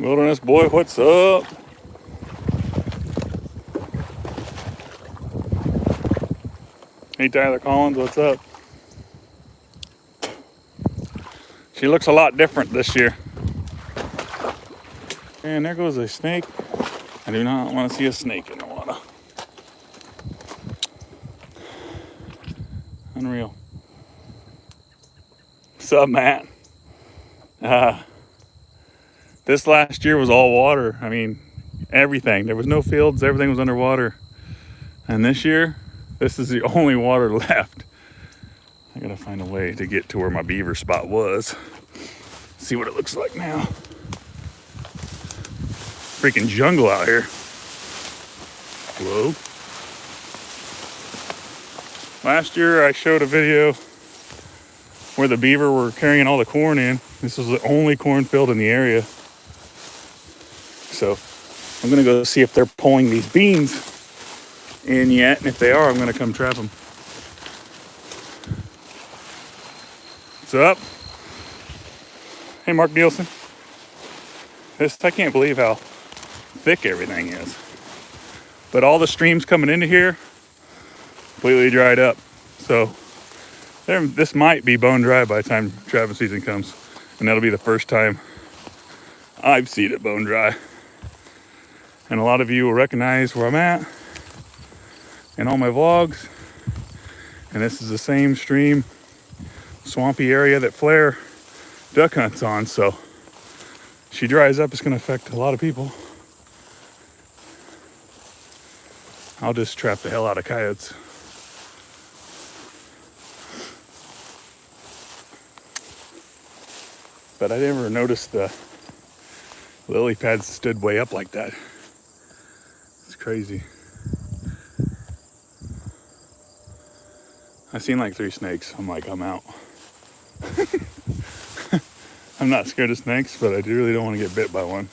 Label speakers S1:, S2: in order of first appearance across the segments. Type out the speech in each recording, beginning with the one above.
S1: Wilderness boy, what's up? Hey Tyler Collins, what's up? She looks a lot different this year. And there goes a snake. I do not want to see a snake in the water. Unreal. What's up, Matt? This last year was all water. I mean, everything. There was no fields, everything was underwater. And this year, this is the only water left. I gotta find a way to get to where my beaver spot was. See what it looks like now. Freaking jungle out here. Whoa. Last year I showed a video where the beaver were carrying all the corn in. This was the only cornfield in the area. So I'm gonna go see if they're pulling these beans in yet. And if they are, I'm gonna come trap them. What's up? Hey, Mark Nielsen. I can't believe how thick everything is. But all the streams coming into here completely dried up. So this might be bone dry by the time trapping season comes. And that'll be the first time I've seen it bone dry. And a lot of you will recognize where I'm at in all my vlogs. And this is the same stream, swampy area that Flair duck hunts on. So she dries up, it's gonna affect a lot of people. I'll just trap the hell out of coyotes. But I never noticed the lily pads stood way up like that. It's crazy. I seen like 3 snakes. I'm like, I'm out. I'm not scared of snakes, but I really don't want to get bit by one.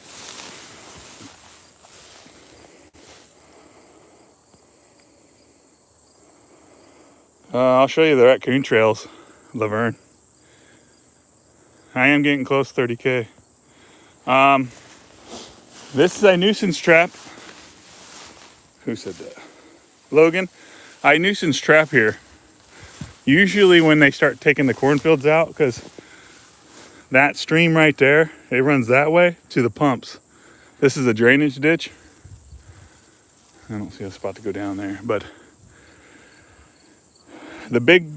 S1: I'll show you the raccoon trails, Laverne. I am getting close to 30K. This is a nuisance trap. Who said that? Logan. I nuisance trap here. Usually when they start taking the cornfields out, because that stream right there, it runs that way to the pumps. This is a drainage ditch. I don't see a spot to go down there, but the big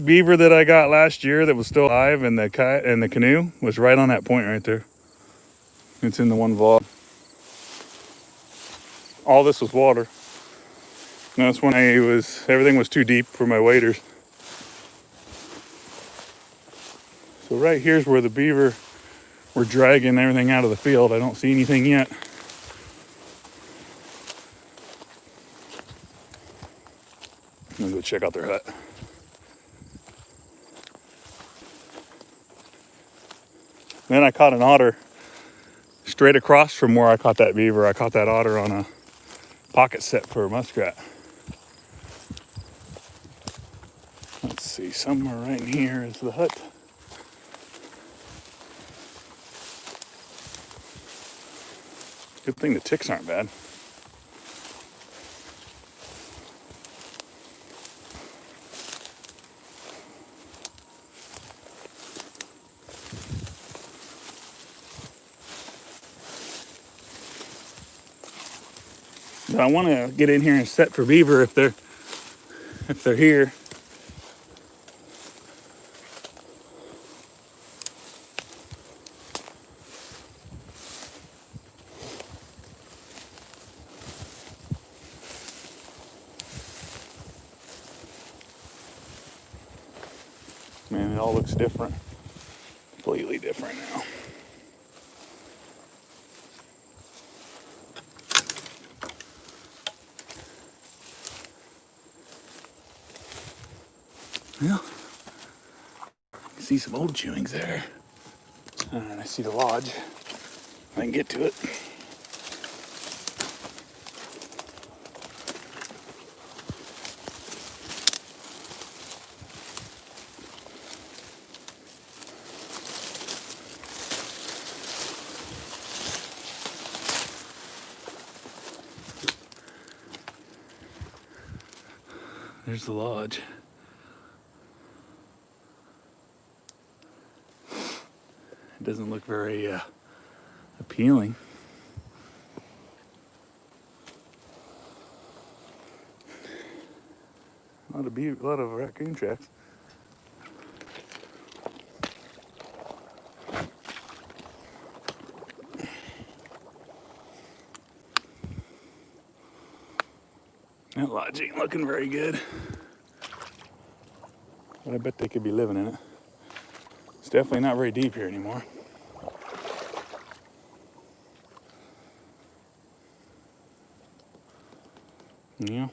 S1: beaver that I got last year that was still alive in the canoe was right on that point right there. It's in the one vlog. All this was water. And that's when everything was too deep for my waders. So right here's where the beaver were dragging everything out of the field. I don't see anything yet. I'm gonna go check out their hut. Then I caught an otter straight across from where I caught that beaver. I caught that otter on a pocket set for a muskrat. Let's see, somewhere right in here is the hut. Good thing the ticks aren't bad. But I want to get in here and set for beaver if they're here. Man, it all looks different. Completely different now. Well, I see some old chewings there. And I see the lodge. I can get to it. There's the lodge. It doesn't look very appealing. A lot of raccoon tracks. That lodge ain't looking very good. But I bet they could be living in it. It's definitely not very deep here anymore. Yeah.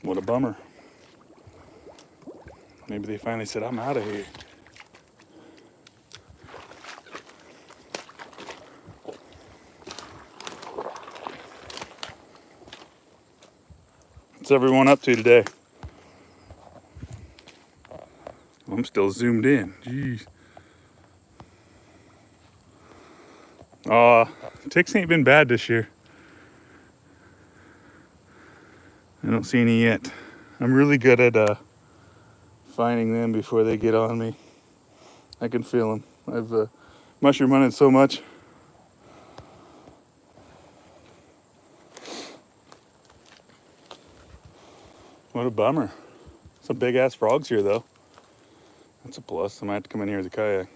S1: What a bummer. Maybe they finally said, I'm out of here. What's everyone up to today? I'm still zoomed in. Jeez. Ticks ain't been bad this year. I don't see any yet. I'm really good at finding them before they get on me. I can feel them. I've mushroom hunted so much. What a bummer. Some big ass frogs here though. That's a plus. I might have to come in here with a kayak.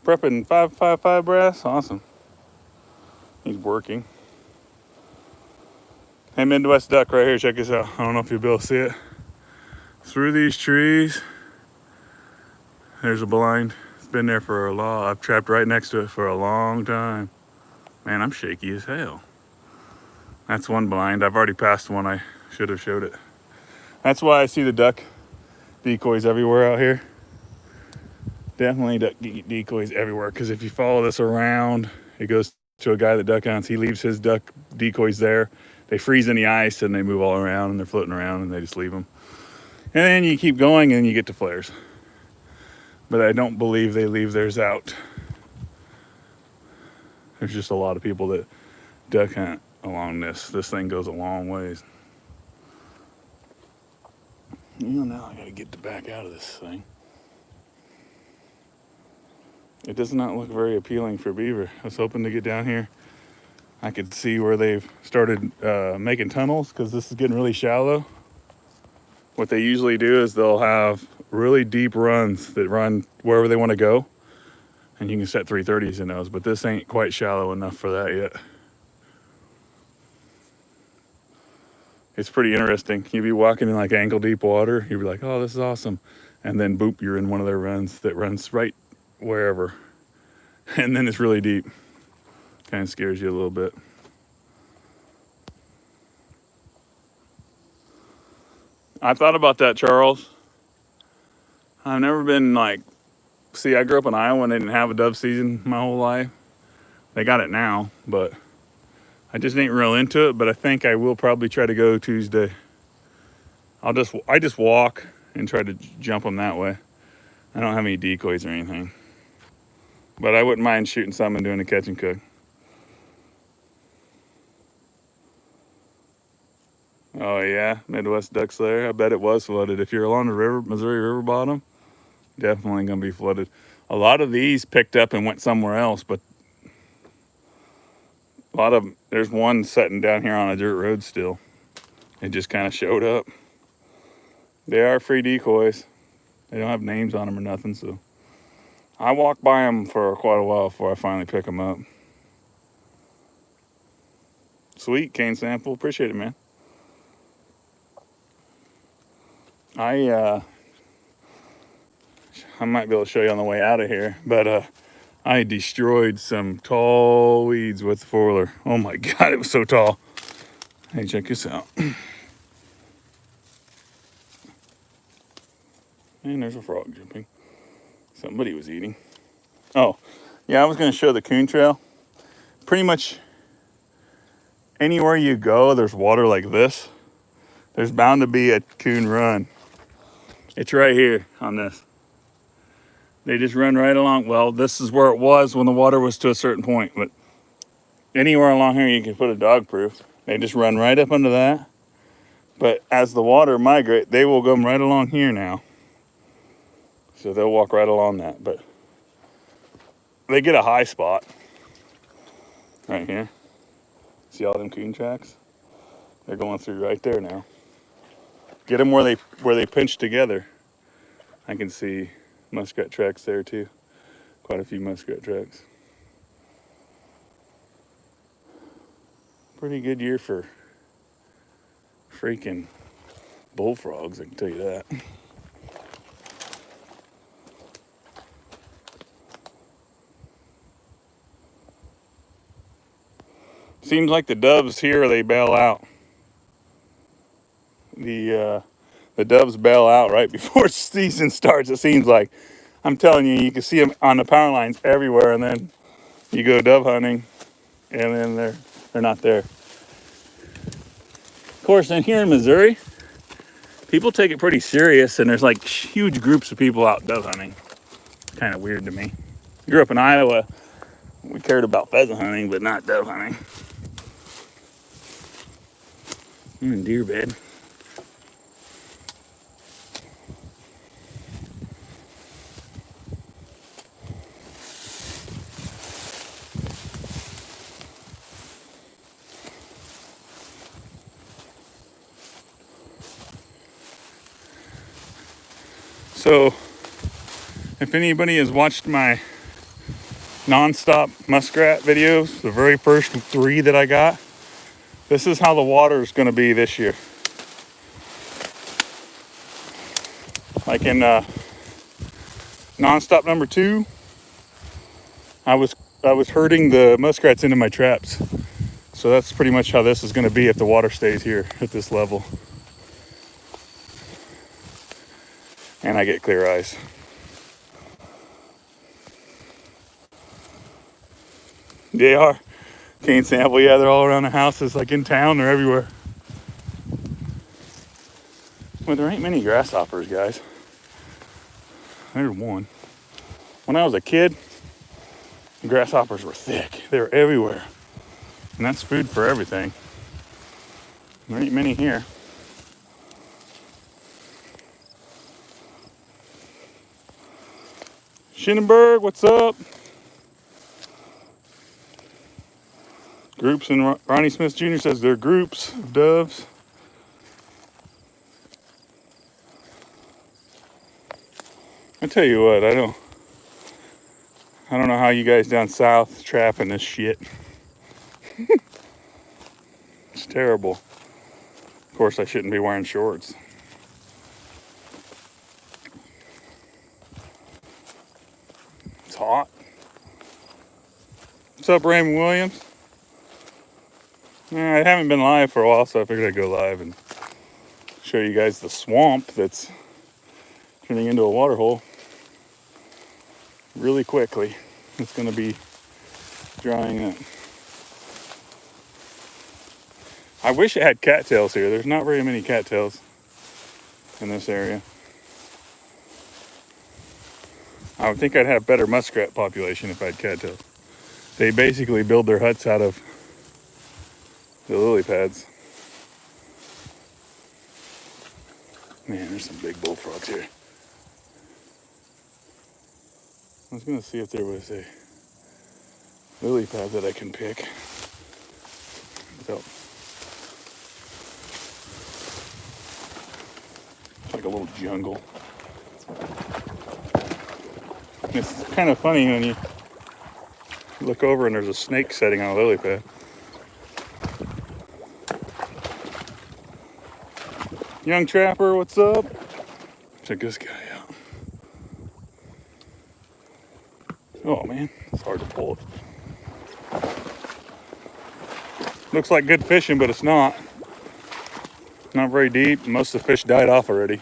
S1: Prepping 555 brass. Awesome. He's working. Hey, Midwest duck right here. Check this out. I don't know if you'll be able to see it. Through these trees, there's a blind. It's been there for a long. I've trapped right next to it for a long time. Man, I'm shaky as hell. That's one blind. I've already passed one. I should have showed it. That's why I see the duck decoys everywhere out here. Definitely duck decoys everywhere. Because if you follow this around, it goes to a guy that duck hunts. He leaves his duck decoys there. They freeze in the ice and they move all around and they're floating around and they just leave them. And then you keep going and you get to flares. But I don't believe they leave theirs out. There's just a lot of people that duck hunt along this. This thing goes a long ways. You know, now I gotta get the back out of this thing. It does not look very appealing for beaver. I was hoping to get down here. I could see where they've started making tunnels because this is getting really shallow. What they usually do is they'll have really deep runs that run wherever they want to go. And you can set 330s in those, but this ain't quite shallow enough for that yet. It's pretty interesting. You'd be walking in like ankle deep water. You'd be like, oh, this is awesome. And then boop, you're in one of their runs that runs right wherever. And then it's really deep. Kind of scares you a little bit. I thought about that, Charles. I've never been like, see, I grew up in Iowa and they didn't have a dove season my whole life. They got it now, but I just ain't real into it. But I think I will probably try to go Tuesday. I just walk and try to jump them that way. I don't have any decoys or anything. But I wouldn't mind shooting some and doing a catch and cook. Oh yeah, Midwest duck slayer. I bet it was flooded. If you're along the river, Missouri River bottom, definitely gonna be flooded. A lot of these picked up and went somewhere else, but a lot of them, there's one sitting down here on a dirt road still. It just kind of showed up. They are free decoys. They don't have names on them or nothing, so I walked by them for quite a while before I finally pick them up. Sweet, cane sample. Appreciate it, man. I might be able to show you on the way out of here, but I destroyed some tall weeds with the four-wheeler. Oh my God, it was so tall. Hey, check this out. And there's a frog jumping. Somebody was eating. Oh, yeah, I was going to show the coon trail. Pretty much anywhere you go, there's water like this. There's bound to be a coon run. It's right here on this. They just run right along. Well, this is where it was when the water was to a certain point, but anywhere along here you can put a dog proof. They just run right up under that. But as the water migrate, they will come right along here now. So they'll walk right along that. But they get a high spot right here. See all them coon tracks? They're going through right there now. Get them where they pinch together. I can see muskrat tracks there too. Quite a few muskrat tracks. Pretty good year for freaking bullfrogs, I can tell you that. Seems like the doves here, they bail out. The doves bail out right before season starts, it seems like. I'm telling you, you can see them on the power lines everywhere, and then you go dove hunting, and then they're not there. Of course, in here in Missouri, people take it pretty serious, and there's like huge groups of people out dove hunting. Kind of weird to me. Grew up in Iowa, we cared about pheasant hunting, but not dove hunting. I'm in deer bed. So, if anybody has watched my non-stop muskrat videos, the very first 3 that I got, this is how the water is going to be this year. Like in non-stop number 2, I was herding the muskrats into my traps. So that's pretty much how this is going to be if the water stays here at this level. And I get clear eyes. They are. Cane sample, yeah, they're all around the houses, like in town, they're everywhere. Well, there ain't many grasshoppers, guys. There's one. When I was a kid, grasshoppers were thick. They were everywhere. And that's food for everything. There ain't many here. Schinnenberg, what's up? Groups, and Ronnie Smith Jr. says they're groups of doves. I tell you what, I don't know how you guys down south trapping this shit. It's terrible. Of course, I shouldn't be wearing shorts. It's hot. What's up, Raymond Williams? I haven't been live for a while, so I figured I'd go live and show you guys the swamp that's turning into a water hole really quickly. It's going to be drying up. I wish it had cattails here. There's not very many cattails in this area. I would think I'd have better muskrat population if I had cattails. They basically build their huts out of the lily pads. Man, there's some big bullfrogs here. I was going to see if there was a lily pad that I can pick without. It's like a little jungle. It's kind of funny when you look over and there's a snake setting on a lily pad. Young Trapper, what's up? Check this guy out. Oh man, it's hard to pull it. Looks like good fishing, but it's not. Not very deep. Most of the fish died off already.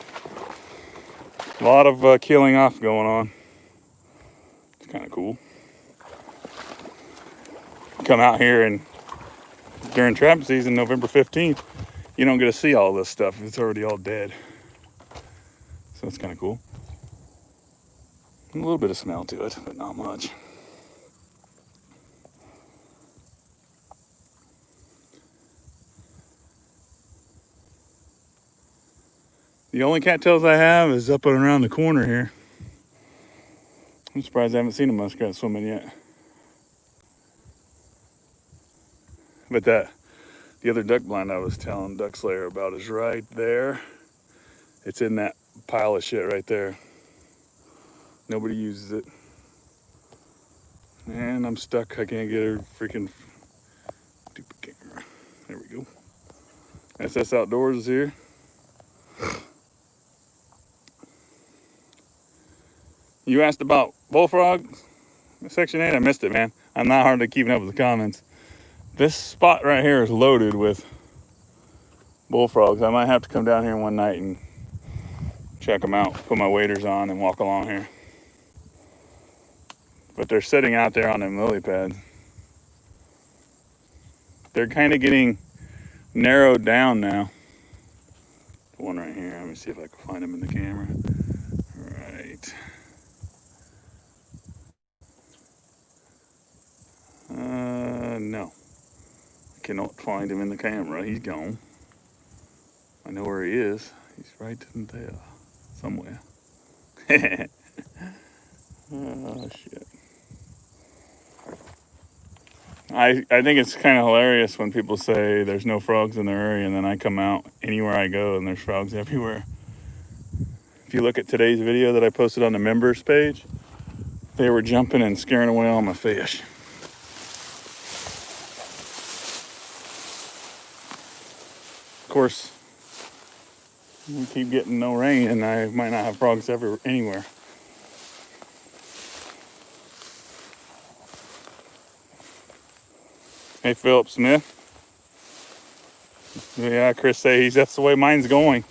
S1: A lot of killing off going on. It's kind of cool. Come out here and during trapping season, November 15th, you don't get to see all this stuff. It's already all dead. So it's kind of cool. A little bit of smell to it, but not much. The only cattails I have is up and around the corner here. I'm surprised I haven't seen a muskrat swimming yet. But the other duck blind I was telling Duck Slayer about is right there. It's in that pile of shit right there. Nobody uses it. And I'm stuck. I can't get a freaking stupid camera. There we go. SS Outdoors is here. You asked about bullfrog, Section 8. I missed it, man. I'm not hardly keeping up with the comments. This spot right here is loaded with bullfrogs. I might have to come down here one night and check them out, put my waders on and walk along here. But they're sitting out there on them lily pads. They're kind of getting narrowed down now. One right here. Let me see if I can find him in the camera. Right. No. I cannot find him in the camera. He's gone. I know where he is. He's right in there somewhere. Oh, shit. I think it's kind of hilarious when people say there's no frogs in their area, and then I come out anywhere I go and there's frogs everywhere. If you look at today's video that I posted on the members page, they were jumping and scaring away all my fish. Of course, we keep getting no rain and I might not have frogs anywhere. Hey, Philip Smith. Yeah, Chris says that's the way mine's going.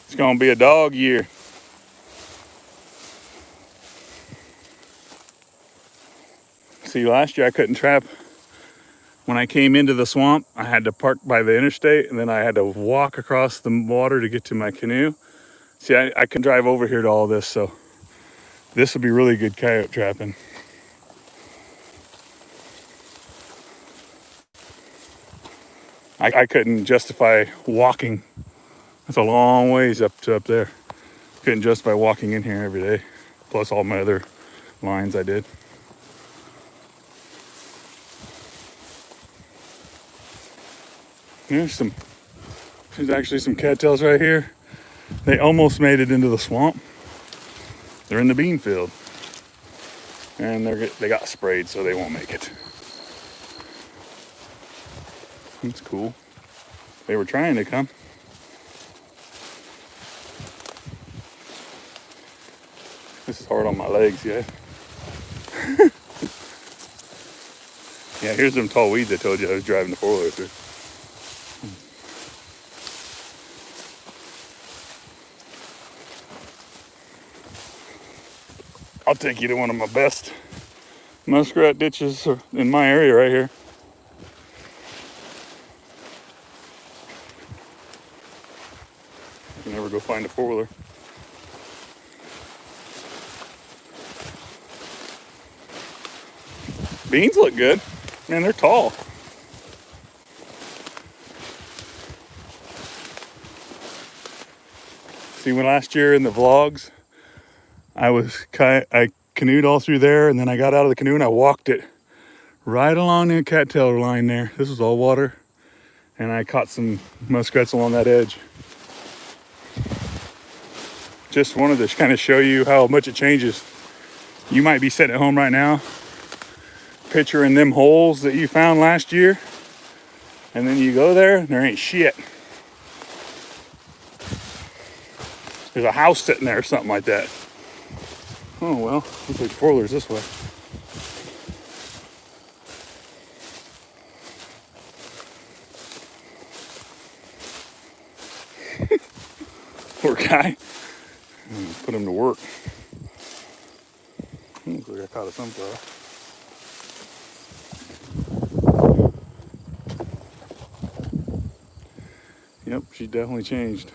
S1: It's going to be a dog year. See, last year I couldn't trap. When I came into the swamp, I had to park by the interstate, and then I had to walk across the water to get to my canoe. See, I can drive over here to all this, so this would be really good coyote trapping. I couldn't justify walking. That's a long ways up there. Couldn't justify walking in here every day, plus all my other lines I did. There's actually some cattails right here. They almost made it into the swamp. They're in the bean field. And they got sprayed, so they won't make it. That's cool. They were trying to come. This is hard on my legs, yeah. Yeah, here's them tall weeds I told you I was driving the 4-wheeler through. I'll take you to one of my best muskrat ditches in my area right here. You can never go find a 4-wheeler. Beans look good. Man, they're tall. See, when last year in the vlogs, I canoed all through there, and then I got out of the canoe and I walked it right along the cattail line there. This was all water, and I caught some muskrats along that edge. Just wanted to kind of show you how much it changes. You might be sitting at home right now, picturing them holes that you found last year, and then you go there and there ain't shit. There's a house sitting there or something like that. Oh well, looks like 4-wheeler's this way. Poor guy. Put him to work. Looks like I caught a sunflower. Yep, she definitely changed.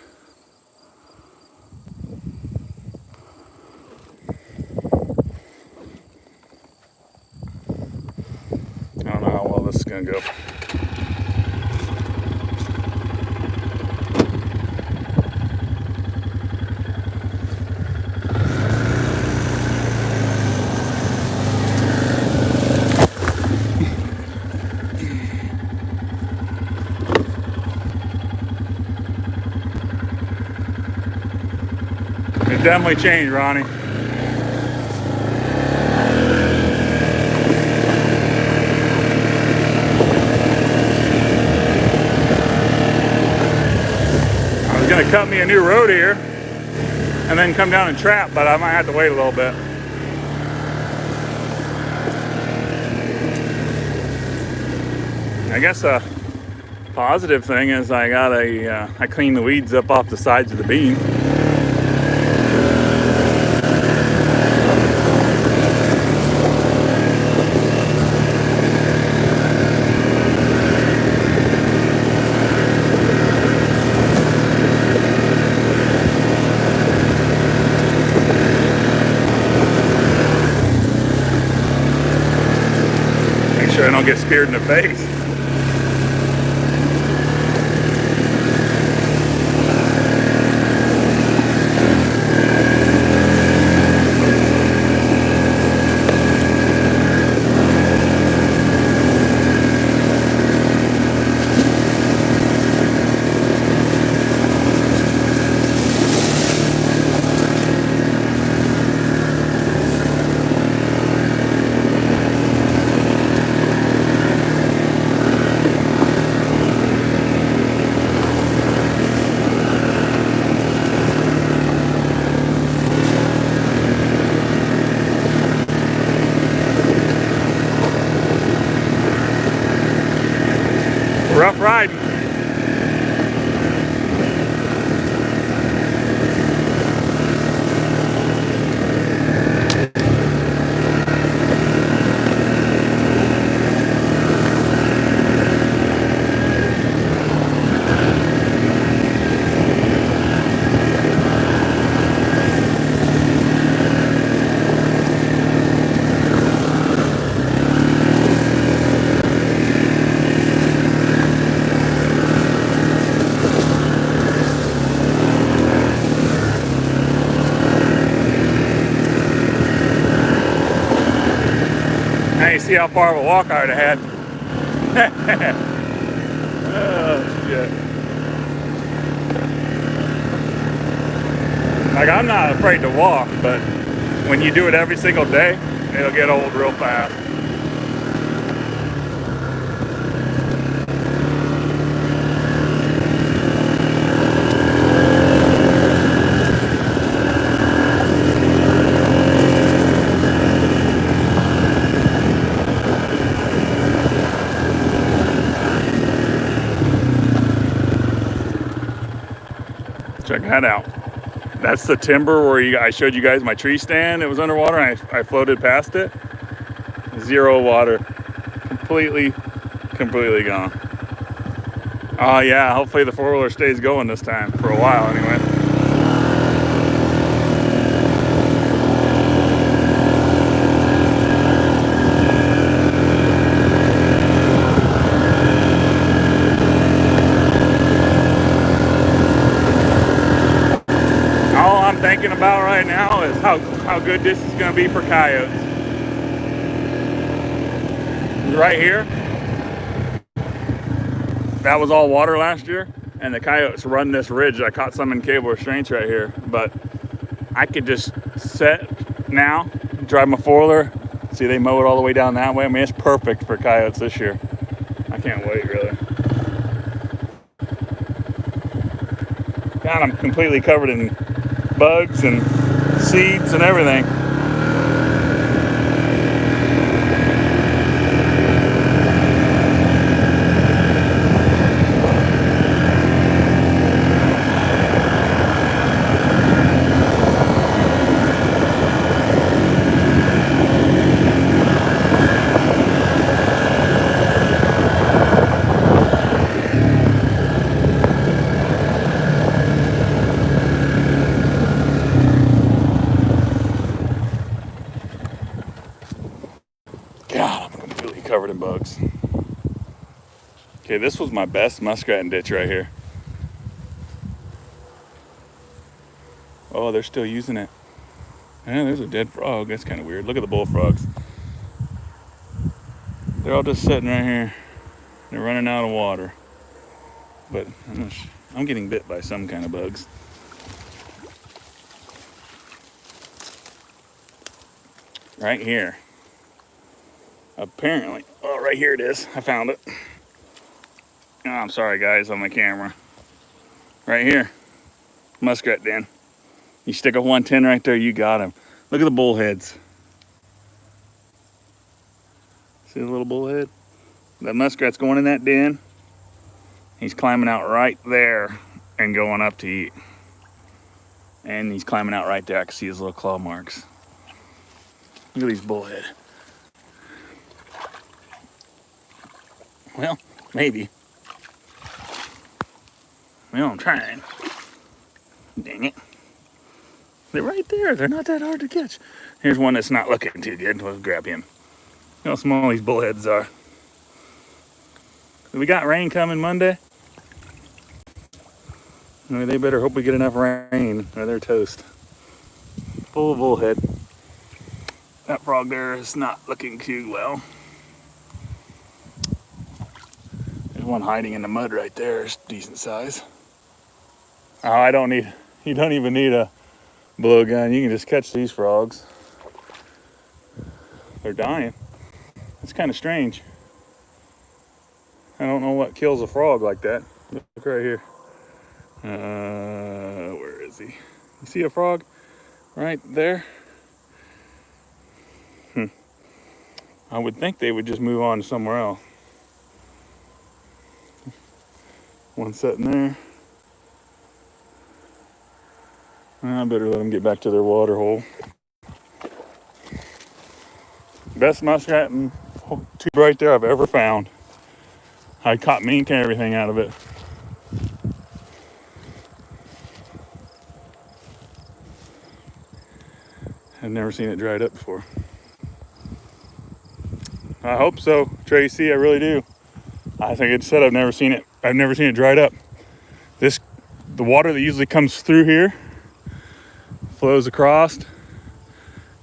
S1: I don't know how well this is gonna go. It definitely changed, Ronnie. I was gonna cut me a new road here and then come down and trap, but I might have to wait a little bit. I guess a positive thing is I cleaned the weeds up off the sides of the beam. Make sure I don't get speared in the face. Rough riding. Now you see how far of a walk I would have had. Oh, shit. Like, I'm not afraid to walk, but when you do it every single day, it'll get old real fast. Check that out. That's the timber where I showed you guys my tree stand. It was underwater and I floated past it. Zero water. Completely gone. Oh yeah, hopefully the four-wheeler stays going this time, for a while anyway. Thinking about right now is how good this is going to be for coyotes. Right here, that was all water last year, and the coyotes run this ridge. I caught some in cable restraints right here, but I could just set now, drive my four-wheeler. See, they mow it all the way down that way. I mean, it's perfect for coyotes this year. I can't wait, really. God, I'm completely covered in bugs and seeds and everything. God, I'm completely covered in bugs. Okay, this was my best muskrat ditch right here. Oh, they're still using it. Yeah, there's a dead frog. That's kind of weird. Look at the bullfrogs. They're all just sitting right here. They're running out of water. But I'm getting bit by some kind of bugs. right here. Apparently, oh, right here it is. I found it. Oh, I'm sorry, guys, on my camera. Right here, muskrat den. You stick a 110 right there, you got him. Look at the bullheads. See the little bullhead? That muskrat's going in that den. He's climbing out right there and going up to eat. And he's climbing out right there. I can see his little claw marks. Look at these bullhead. Well, maybe. Well, I'm trying. Dang it. They're right there. They're not that hard to catch. Here's one that's not looking too good. Let's grab him. Look how small these bullheads are. We got rain coming Monday. They better hope we get enough rain or they're toast. Full of bullhead. That frog there is not looking too well. There's one hiding in the mud right there. It's decent size. Oh, you don't even need a blowgun. You can just catch these frogs. They're dying. It's kind of strange. I don't know what kills a frog like that. Look right here. Where is he? You see a frog right there? I would think they would just move on somewhere else. One sitting there. I better let them get back to their water hole. Best muskrat and tube right there I've ever found. I caught mink and everything out of it. I've never seen it dried up before. I hope so, Tracy. I really do. I think it said I've never seen it dried up. The water that usually comes through here flows across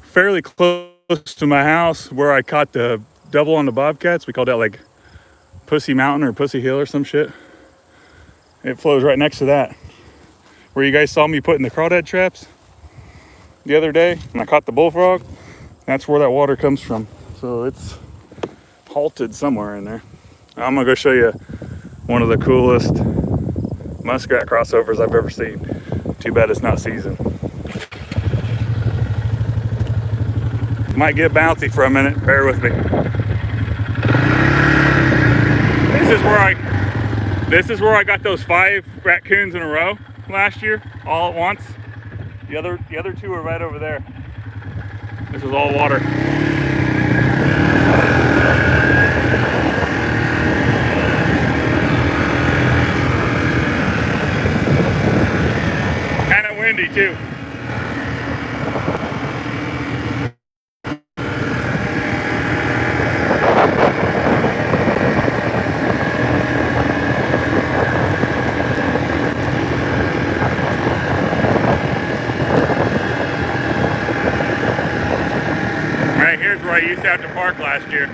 S1: fairly close to my house where I caught the double on the bobcats. We called that like Pussy Mountain or Pussy Hill or some shit. It flows right next to that. Where you guys saw me putting the crawdad traps the other day and I caught the bullfrog. That's where that water comes from. So it's halted somewhere in there. I'm gonna go show you one of the coolest muskrat crossovers I've ever seen. Too bad it's not season. Might get bouncy for a minute, bear with me. This is where I got those 5 raccoons in a row last year, all at once. The other 2 are right over there. This is all water. Kind of windy too. Right here's where I used to have to park last year.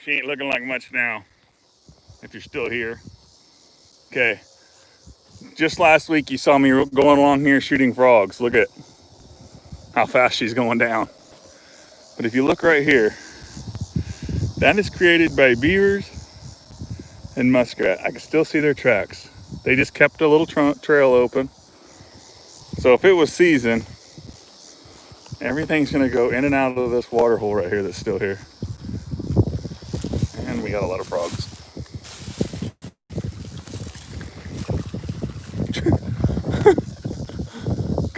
S1: She ain't looking like much now, if you're still here. Okay, just last week you saw me going along here shooting frogs. Look at how fast she's going down. But if you look right here, that is created by beavers and muskrat. I can still see their tracks. They just kept a little trail open. So if it was season, everything's gonna go in and out of this water hole right here that's still here. And we got a lot of frogs.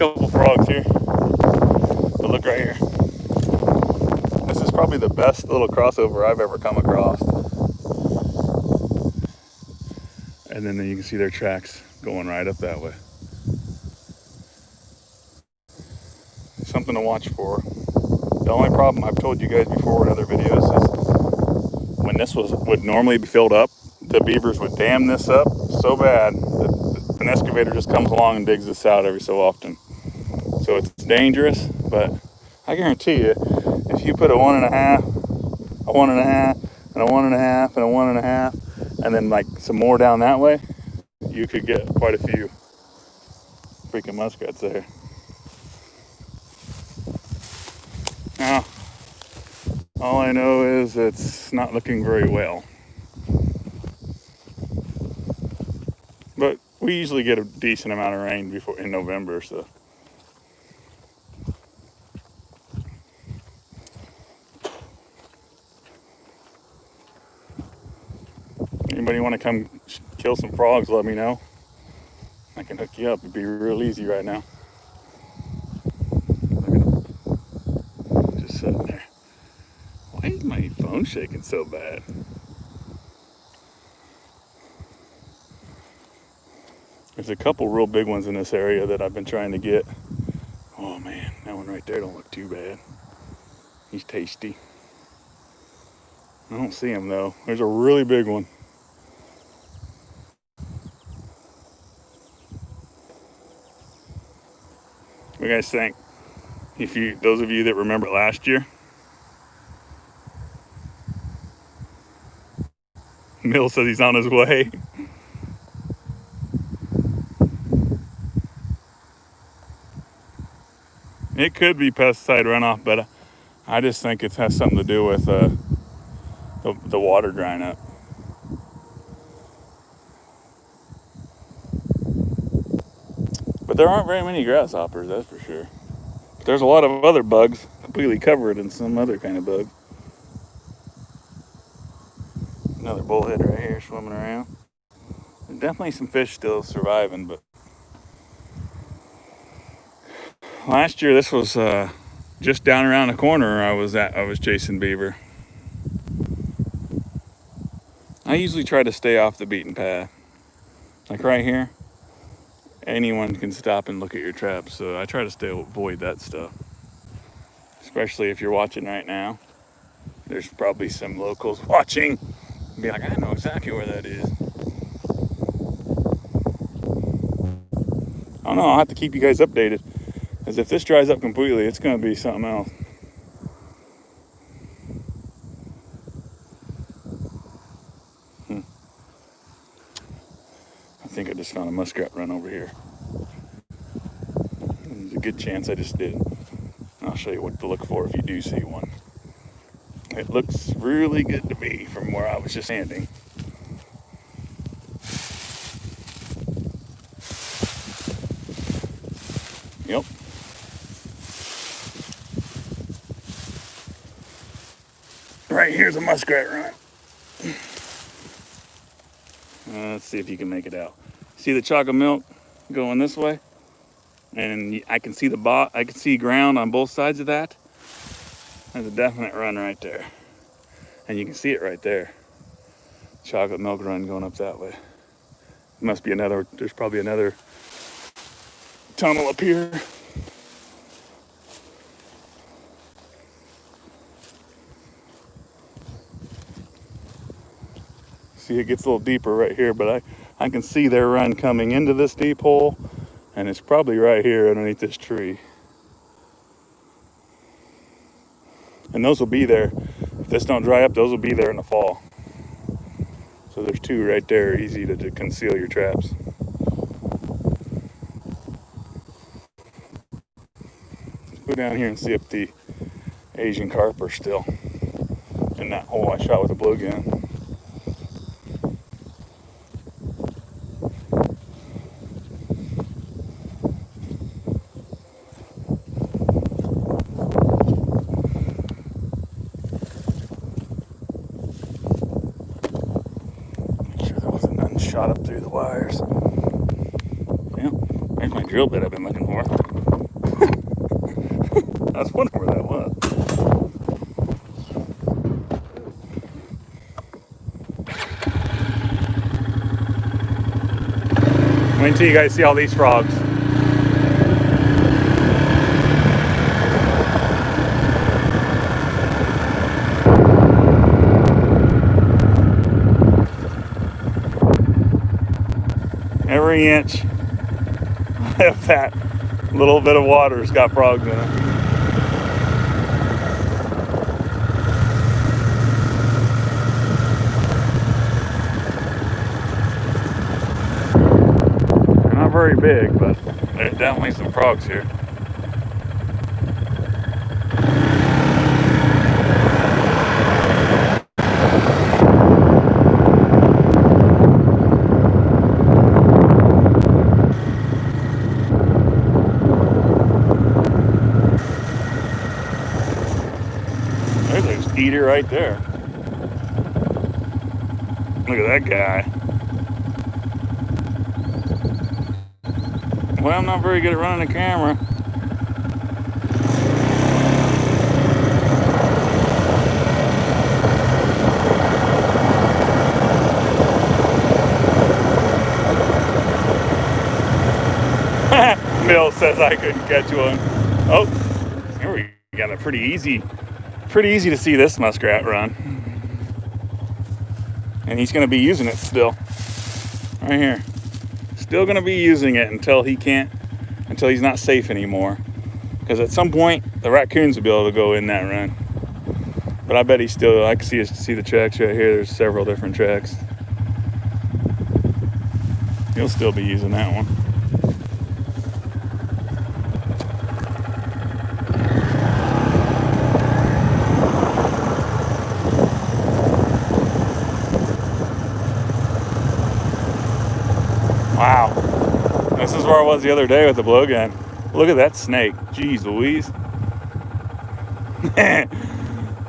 S1: couple frogs here. But look right here. This is probably the best little crossover I've ever come across. And then you can see their tracks going right up that way. Something to watch for. The only problem I've told you guys before in other videos is when this would normally be filled up, the beavers would dam this up so bad that an excavator just comes along and digs this out every so often. So it's dangerous, but I guarantee you, if you put a 1.5, a 1.5, and a 1.5, and a 1.5, and then like some more down that way, you could get quite a few freaking muskrats there. Now, all I know is it's not looking very well. But we usually get a decent amount of rain in November, so. Anybody want to come kill some frogs, let me know. I can hook you up. It'd be real easy right now. Just sitting there. Why is my phone shaking so bad? There's a couple real big ones in this area that I've been trying to get. Oh man, that one right there don't look too bad. He's tasty. I don't see him though. There's a really big one. What do you guys think? Those of you that remember last year, Mill says he's on his way. It could be pesticide runoff, but I just think it has something to do with the water drying up. But there aren't very many grasshoppers, that's for sure. But there's a lot of other bugs completely covered in some other kind of bug. Another bullhead right here swimming around. There's definitely some fish still surviving, but last year this was just down around the corner I was chasing beaver. I usually try to stay off the beaten path. Like right here, anyone can stop and look at your traps, so I try to avoid that stuff. Especially if you're watching right now. There's probably some locals watching and be like, I know exactly where that is. I don't know, I'll have to keep you guys updated. Because if this dries up completely, it's going to be something else. I think I just found a muskrat run over here. There's a good chance I just did. I'll show you what to look for if you do see one. It looks really good to me from where I was just standing. Yep. Right here's a muskrat run. Let's see if you can make it out. See the chocolate milk going this way? And I can see I can see ground on both sides of that. There's a definite run right there. And you can see it right there. Chocolate milk run going up that way. Must be there's probably another tunnel up here. See, it gets a little deeper right here, but I can see their run coming into this deep hole, and it's probably right here underneath this tree. And those will be there. If this don't dry up, those will be there in the fall. So there's two right there, easy to conceal your traps. Let's go down here and see if the Asian carp are still in that hole I shot with a blowgun. Shot up through the wires. Well, there's my drill bit I've been looking for. I was wondering where that was. Wait until you guys see all these frogs. Every inch of that little bit of water's got frogs in it. They're not very big, but there's definitely some frogs here. There's a skeeter right there. Look at that guy. Well, I'm not very good at running the camera. Bill says I couldn't catch one. Oh, here we got a pretty easy to see this muskrat run. And he's going to be using it still. Right here. Still going to be using it until he's not safe anymore. Because at some point, the raccoons will be able to go in that run. But I bet I can see the tracks right here. There's several different tracks. He'll still be using that one. Wow. This is where I was the other day with the blowgun. Look at that snake. Jeez Louise.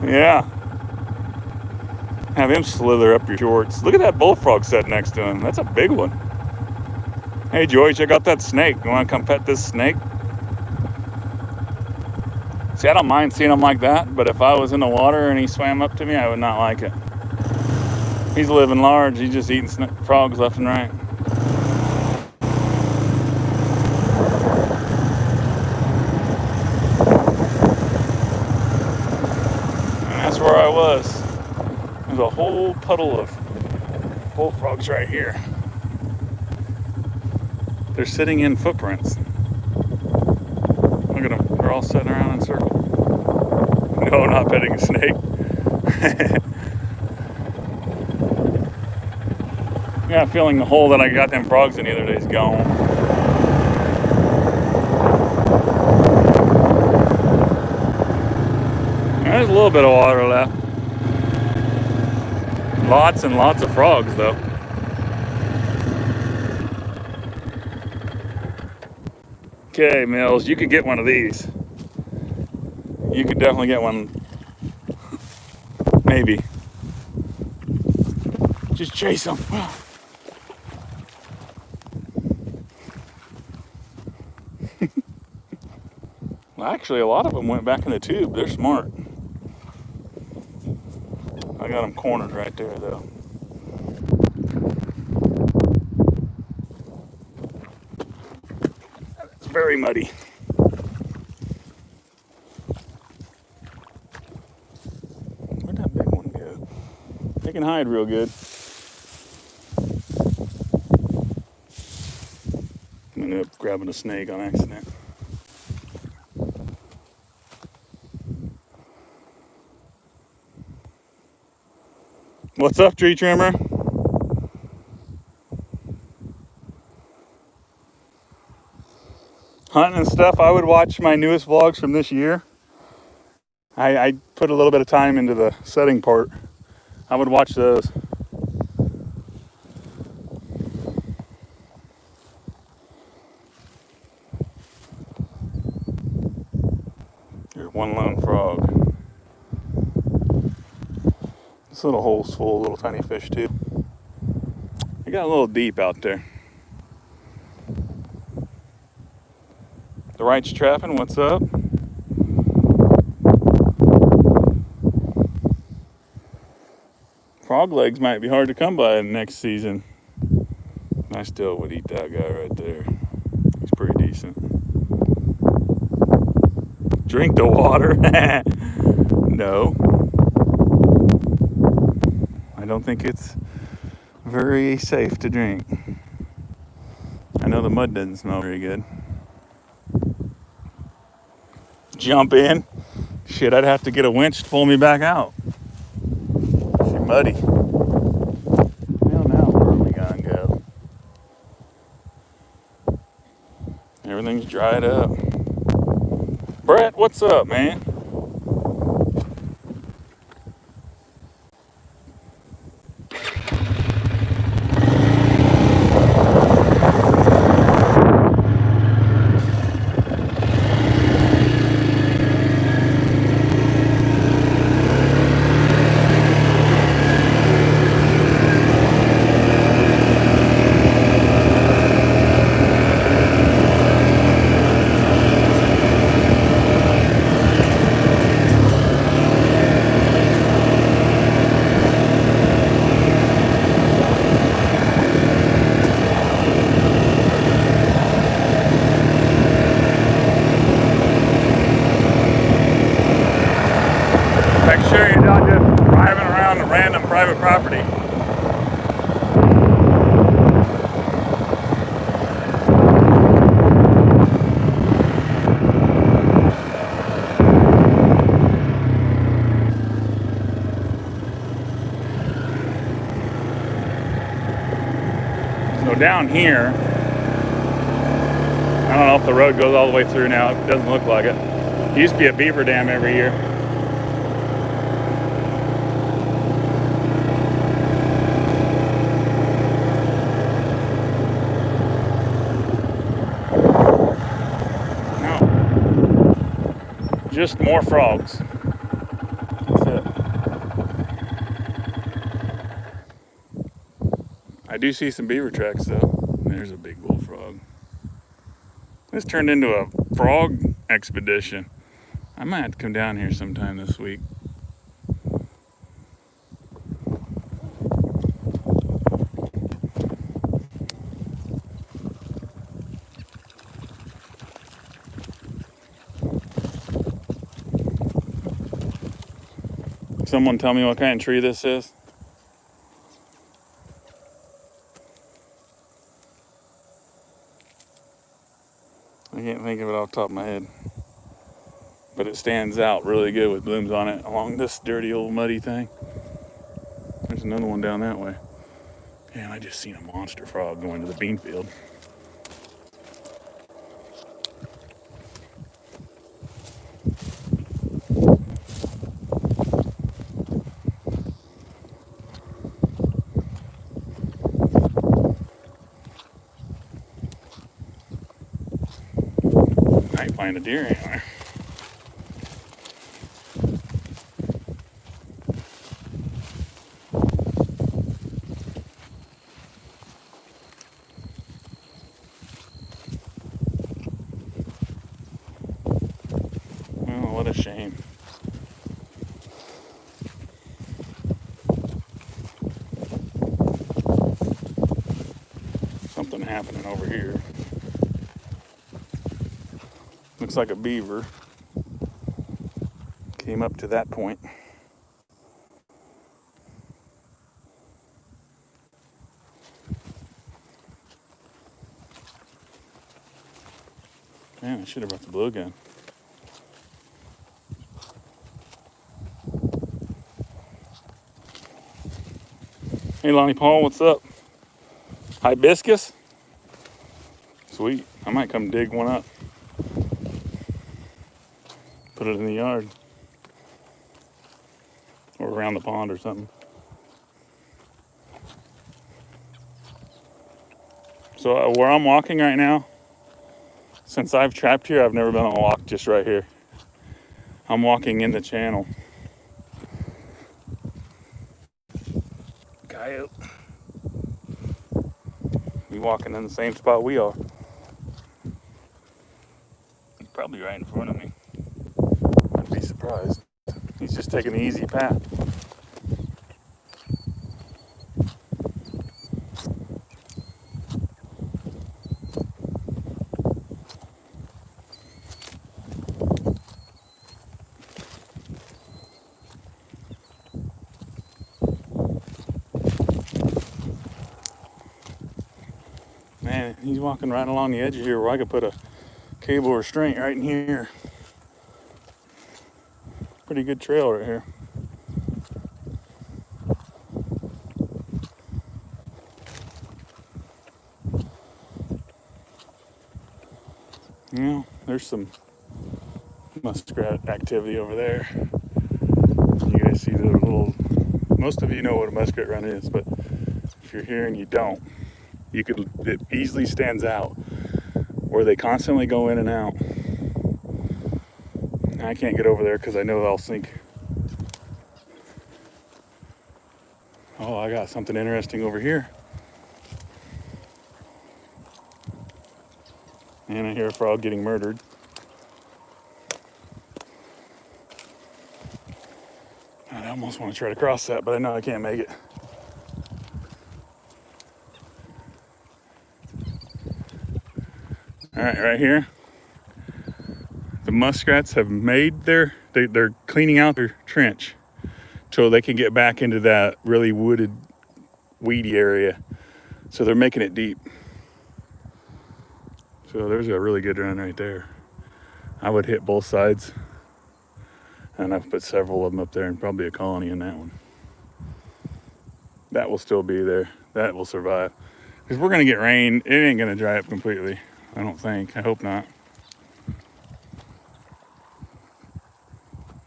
S1: Yeah. Have him slither up your shorts. Look at that bullfrog sitting next to him. That's a big one. Hey, Joey, check out that snake. You want to come pet this snake? See, I don't mind seeing him like that, but if I was in the water and he swam up to me, I would not like it. He's living large. He's just eating frogs left and right. Where I was. There's a whole puddle of bullfrogs right here. They're sitting in footprints. Look at them. They're all sitting around in a circle. No, not petting a snake. Yeah, feeling the hole that I got them frogs in the other day is gone. There's a little bit of water left. Lots and lots of frogs, though. Okay, Mills, you could get one of these. You could definitely get one. Maybe. Just chase them. Well, actually, a lot of them went back in the tube. They're smart. I got them cornered right there, though. It's very muddy. Where'd that big one go? They can hide real good. I ended up grabbing a snake on accident. What's up, tree trimmer? Hunting and stuff, I would watch my newest vlogs from this year. I put a little bit of time into the setting part. I would watch those. Here's one lone frog. This little hole's full of little tiny fish too. It got a little deep out there. The right's trapping, what's up? Frog legs might be hard to come by next season. I still would eat that guy right there. He's pretty decent. Drink the water? No. I don't think it's very safe to drink. I know the mud doesn't smell very good. Jump in? Shit, I'd have to get a winch to pull me back out. She's muddy. Well, now where are we gonna go? Everything's dried up. Brett, what's up, man? Make sure you're not just driving around a random private property. So down here, I don't know if the road goes all the way through now. It doesn't look like it. It used to be a beaver dam every year. Just more frogs. That's it. I do see some beaver tracks though. There's a big bullfrog. This turned into a frog expedition. I might have to come down here sometime this week. Someone tell me what kind of tree this is? I can't think of it off the top of my head. But it stands out really good with blooms on it along this dirty old muddy thing. There's another one down that way. Man, I just seen a monster frog going to the bean field. I ain't find a deer anywhere. Oh, what a shame. Something happening over here. Looks like a beaver came up to that point. Man, I should have brought the blue gun. Hey, Lonnie Paul, what's up? Hibiscus? Sweet. I might come dig one up. Put it in the yard. Or around the pond or something. So where I'm walking right now, since I've trapped here, I've never been on a walk just right here. I'm walking in the channel. Coyote. Be walking in the same spot we are. He's probably right in front of me. I'd be surprised. He's just taking the easy path. Man, he's walking right along the edge of here where I could put a cable restraint right in here. Pretty good trail right here. Yeah, there's some muskrat activity over there. You guys see the little, most of you know what a muskrat run is, but if you're here and you don't, it easily stands out where they constantly go in and out. I can't get over there because I know I'll sink. Oh, I got something interesting over here. And I hear a frog getting murdered. I almost want to try to cross that, but I know I can't make it. All right, right here. The muskrats have made they're cleaning out their trench so they can get back into that really wooded, weedy area. So they're making it deep. So there's a really good run right there. I would hit both sides. And I've put several of them up there and probably a colony in that one. That will still be there. That will survive. Because we're going to get rain. It ain't going to dry up completely. I don't think. I hope not.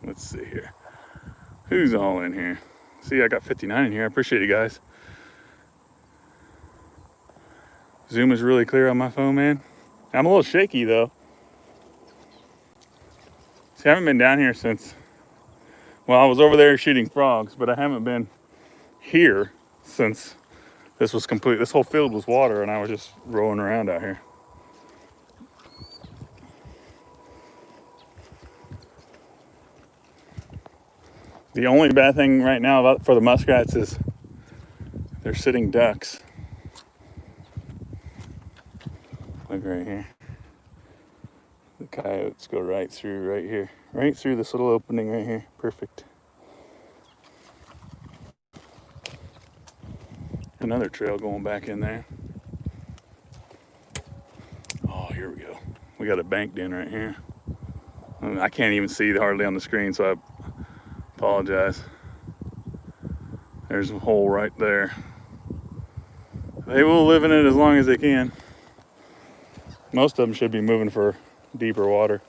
S1: Let's see here. Who's all in here? See, I got 59 in here. I appreciate you guys. Zoom is really clear on my phone, man. I'm a little shaky, though. See, I haven't been down here since, well, I was over there shooting frogs, but I haven't been here since this was complete. This whole field was water, and I was just rolling around out here. The only bad thing right now for the muskrats is they're sitting ducks. Look right here. The coyotes go right through right here. Right through this little opening right here. Perfect. Another trail going back in there. Oh, here we go. We got it banked in right here. I can't even see hardly on the screen, so I apologize. There's a hole right there. They will live in it as long as they can. Most of them should be moving for deeper water.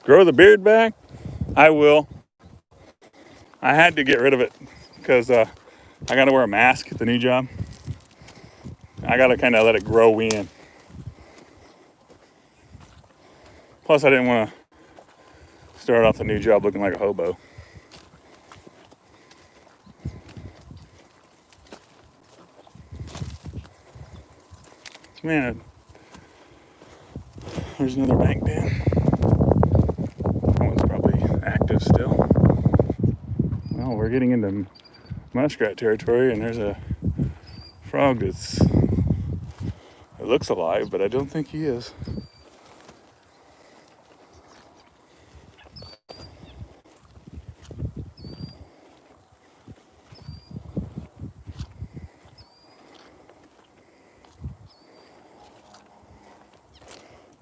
S1: Grow the beard back? I will. I had to get rid of it because I got to wear a mask at the new job. I got to kind of let it grow in. Plus, I didn't want to start off the new job looking like a hobo. Man, there's another bank dam. That one's probably active still. Well, we're getting into muskrat territory, and there's a frog it looks alive, but I don't think he is.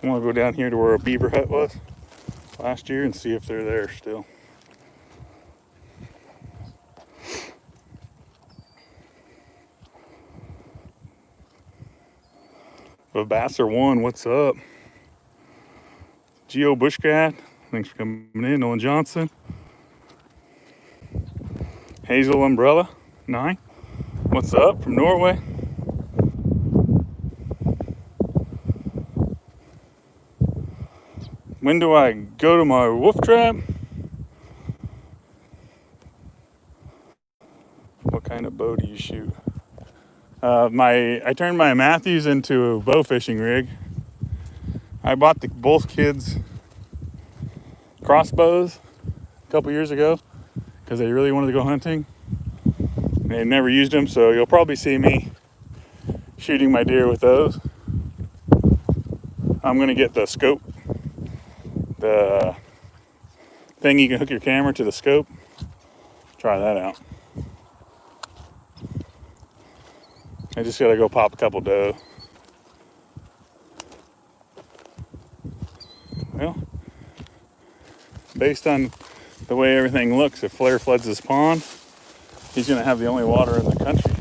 S1: I'm gonna go down here to where a beaver hut was last year and see if they're there still. Vassar 1, what's up? Geo Bushcat, thanks for coming in. Nolan Johnson. Hazel Umbrella 9, what's up from Norway? When do I go to my wolf trap? What kind of bow do you shoot? I turned my Matthews into a bow fishing rig. I bought both kids crossbows a couple years ago because they really wanted to go hunting. They never used them, so you'll probably see me shooting my deer with those. I'm gonna get the scope, the thing you can hook your camera to the scope. Try that out. I just gotta go pop a couple doe. Well, based on the way everything looks, if Flair floods this pond, he's gonna have the only water in the country.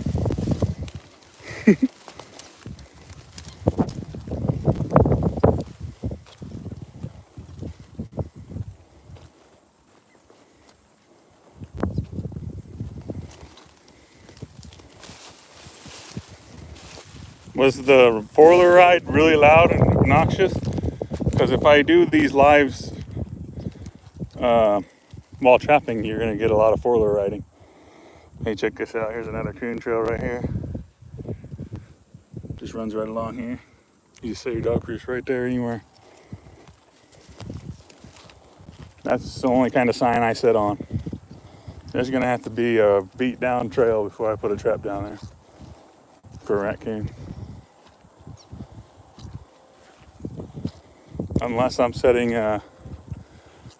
S1: Was the four-wheeler ride really loud and obnoxious? Because if I do these lives while trapping, you're gonna get a lot of four-wheeler riding. Hey, check this out. Here's another coon trail right here. Just runs right along here. You just set your dog proof right there anywhere. That's the only kind of sign I set on. There's gonna have to be a beat down trail before I put a trap down there for a raccoon. Unless I'm setting a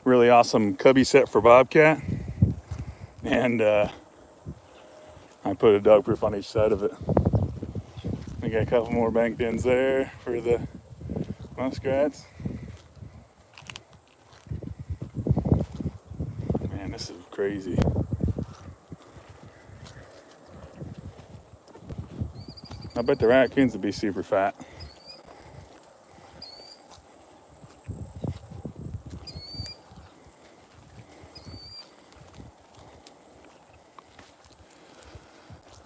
S1: really awesome cubby set for bobcat, and I put a dog proof on each side of it. We got a couple more bank dens there for the muskrats. Man, this is crazy. I bet the raccoons would be super fat.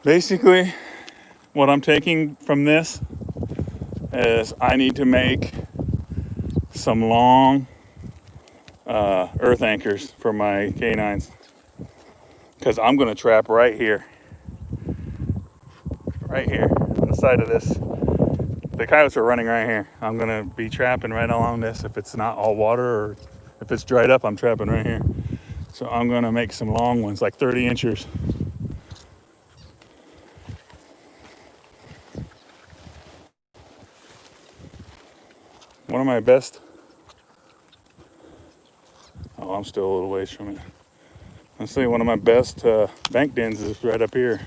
S1: Basically, what I'm taking from this is I need to make some long earth anchors for my canines, because I'm going to trap right here on the side of this. The coyotes are running right here. I'm going to be trapping right along this. If it's not all water, or if it's dried up, I'm trapping right here. So I'm going to make some long ones, like 30 inchers. One of my best, oh, I'm still a little ways from it. I'll say one of my best bank dens is right up here.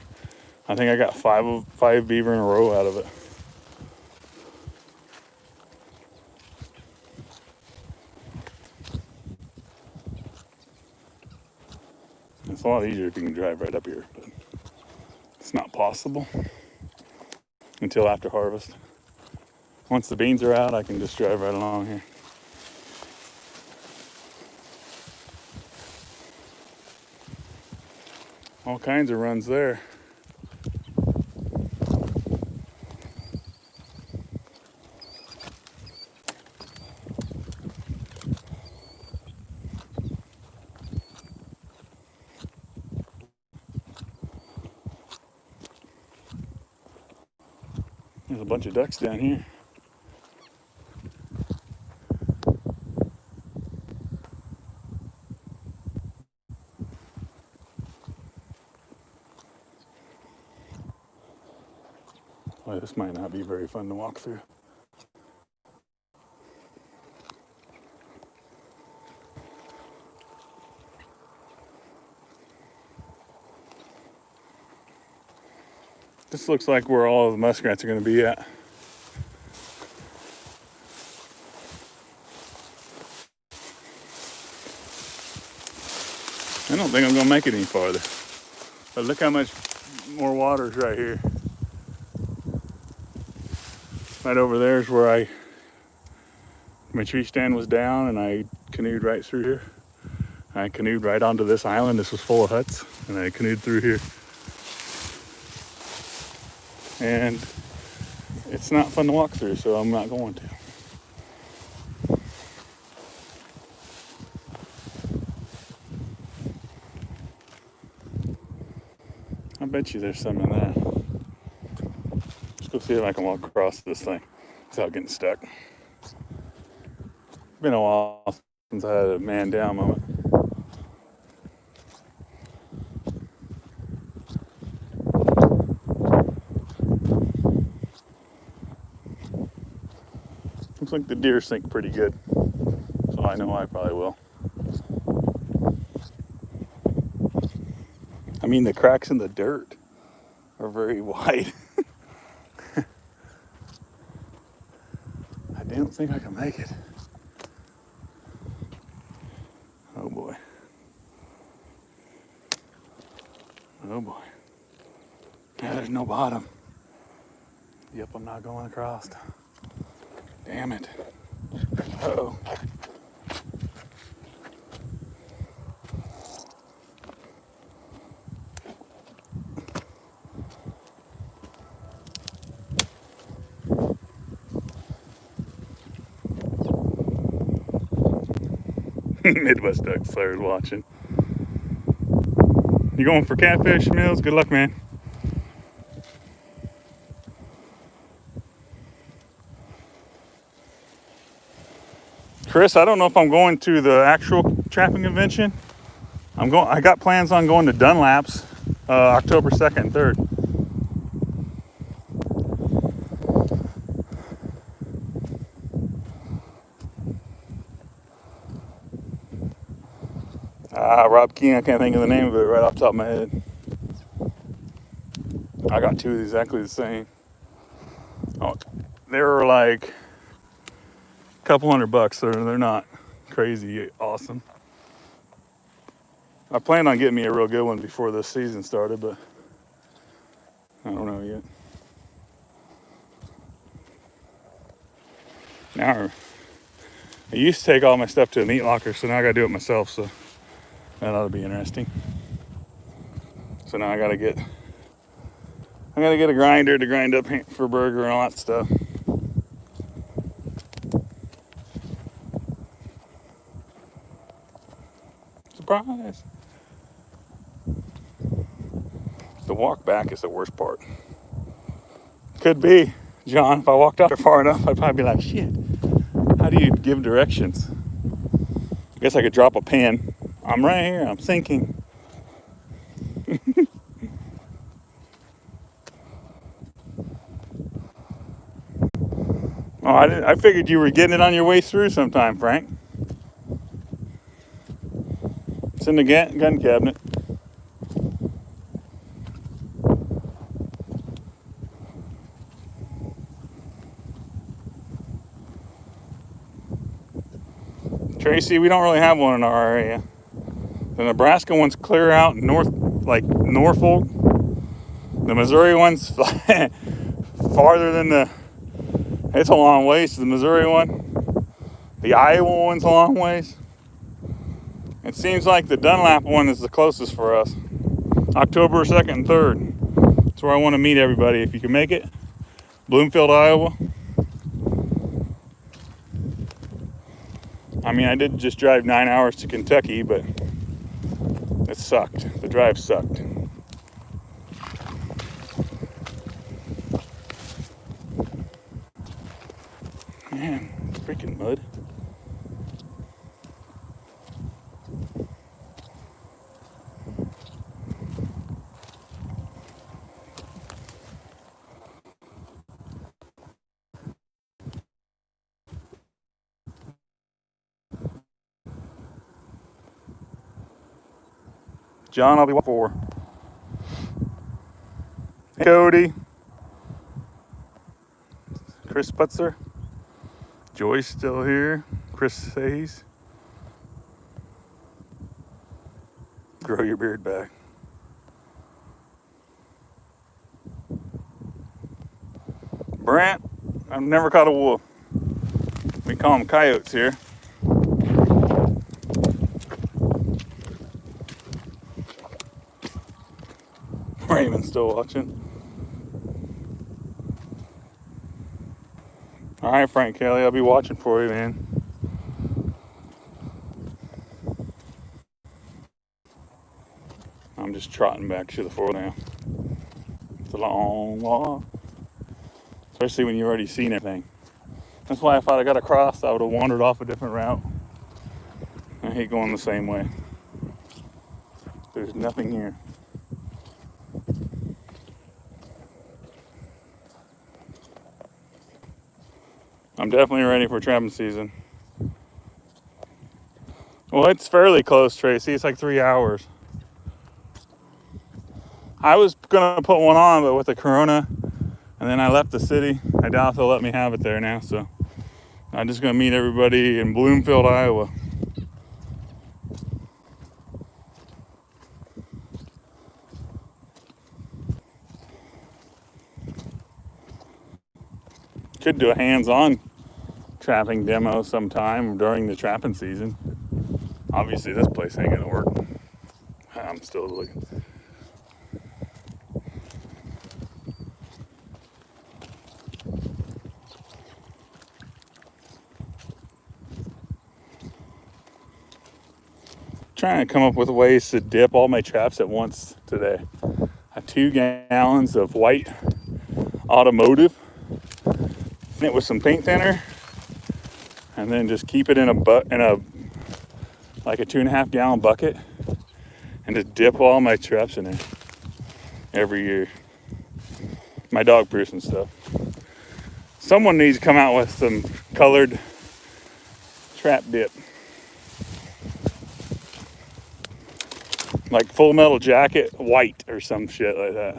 S1: I think I got five beaver in a row out of it. It's a lot easier if you can drive right up here, but it's not possible until after harvest. Once the beans are out, I can just drive right along here. All kinds of runs there. There's a bunch of ducks down here. Well, this might not be very fun to walk through. This looks like where all of the muskrats are going to be at. I don't think I'm going to make it any farther. But look how much more water is right here. Right over there is where my tree stand was down, and I canoed right through here. I canoed right onto this island. This was full of huts, and I canoed through here. And it's not fun to walk through, so I'm not going to. I bet you there's some in there. Let's go see if I can walk across this thing without getting stuck. It's been a while since I had a man down moment. Looks like the deer sink pretty good, so I know I probably will. I mean, the cracks in the dirt are very wide. don't think I can make it. Oh boy. Oh boy. Yeah, there's no bottom. Yep, I'm not going across. Damn it. Uh-oh. Midwest Duck Slayer's watching. You going for catfish, Mills? Good luck, man. Chris, I don't know if I'm going to the actual trapping convention. I got plans on going to Dunlap's October 2nd and 3rd. Rob King, I can't think of the name of it right off the top of my head. I got two exactly the same. Oh, they were like a couple $100. They're not crazy awesome. I planned on getting me a real good one before the season started, but I don't know yet. Now, I used to take all my stuff to a meat locker, so now I gotta do it myself, so that ought to be interesting. So now I gotta get a grinder to grind up for burger and all that stuff. Surprise! The walk back is the worst part. Could be, John, if I walked out there far enough, I'd probably be like, shit, how do you give directions? I guess I could drop a pin. I'm right here, I'm sinking. Oh, I figured you were getting it on your way through sometime, Frank. It's in the gun cabinet. Tracy, we don't really have one in our area. The Nebraska one's clear out north, like Norfolk. The Missouri one's farther than it's a long ways to the Missouri one. The Iowa one's a long ways. It seems like the Dunlap one is the closest for us. October 2nd and 3rd. That's where I want to meet everybody if you can make it. Bloomfield, Iowa. I mean, I did just drive 9 hours to Kentucky, but it sucked. The drive sucked. Man, freaking mud. John, I'll be what for? Hey, Cody. Chris Putzer. Joy's still here. Chris Hayes. Grow your beard back. Brant, I've never caught a wolf. We call them coyotes here. Raymond's still watching. All right, Frank Kelly, I'll be watching for you, man. I'm just trotting back to the fore now. It's a long walk, especially when you've already seen everything. That's why if I'd have got across, I would have wandered off a different route. I hate going the same way. There's nothing here. I'm definitely ready for trapping season. Well, it's fairly close, Tracy. It's like 3 hours. I was gonna put one on, but with the corona, and then I left the city. I doubt they'll let me have it there now, so I'm just gonna meet everybody in Bloomfield, Iowa. Could do a hands-on trapping demo sometime during the trapping season. Obviously this place ain't gonna work. I'm still looking. Trying to come up with ways to dip all my traps at once today. I have 2 gallons of white automotive, in it with some paint thinner, and then just keep it in a like a 2.5 gallon bucket, and just dip all my traps in it every year. My dog proofs and stuff. Someone needs to come out with some colored trap dip, like Full Metal Jacket white or some shit like that.